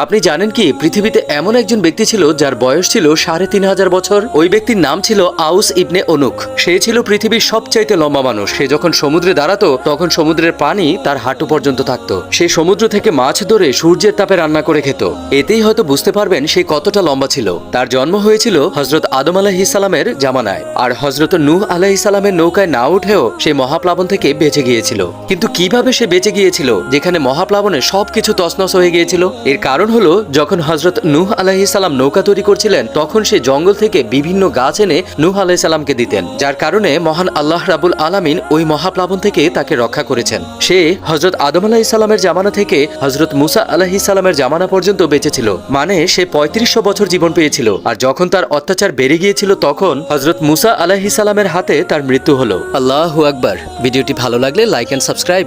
আপনি জানেন কি পৃথিবীতে এমন একজন ব্যক্তি ছিল যার বয়স ছিল ৩,৫০০ বছর। ওই ব্যক্তির নাম ছিল আউস ইবনে অনুক। সে ছিল পৃথিবীর সবচাইতে লম্বা মানুষ। সে যখন সমুদ্রে দাঁড়াতো তখন সমুদ্রের পানি তার হাঁটু পর্যন্ত থাকতো। সে সমুদ্র থেকে মাছ ধরে সূর্যের তাপে রান্না করে খেত। এতেই হয়তো বুঝতে পারবেন সে কতটা লম্বা ছিল। তার জন্ম হয়েছিল হযরত আদম আলাইহিস সালামের জামানায়। আর হযরত নূহ আলাইহিস সালামের নৌকায় না উঠেও সে মহাপ্লাবন থেকে বেঁচে গিয়েছিল। কিন্তু কিভাবে সে বেঁচে গিয়েছিল যেখানে মহাপ্লাবনে সবকিছু তছনছ হয়ে গিয়েছিল? এর কারণ হলো যখন হযরত নূহ আলাইহিস সালাম নৌকা তৈরি করছিলেন তখন সে জঙ্গল থেকে বিভিন্ন গাছ এনে নূহ আলাইহিস সালামকে দিতেন, যার কারণে মহান আল্লাহ রাব্বুল আলামিন ওই মহাপ্লাবন থেকে তাকে রক্ষা করেছেন। সে হযরত আদম আলাইহিস সালামের জামানা থেকে হযরত মুসা আলাইহিস সালামের জামানা পর্যন্ত বেঁচে ছিল, মানে সে ৩৫০০ বছর জীবন পেয়েছিল। আর যখন তার অত্যাচার বেড়ে গিয়েছিল তখন হযরত মুসা আলাইহিস সালামের হাতে তার মৃত্যু হলো। আল্লাহু আকবার। ভিডিওটি ভালো লাগলে লাইক এন্ড সাবস্ক্রাইব।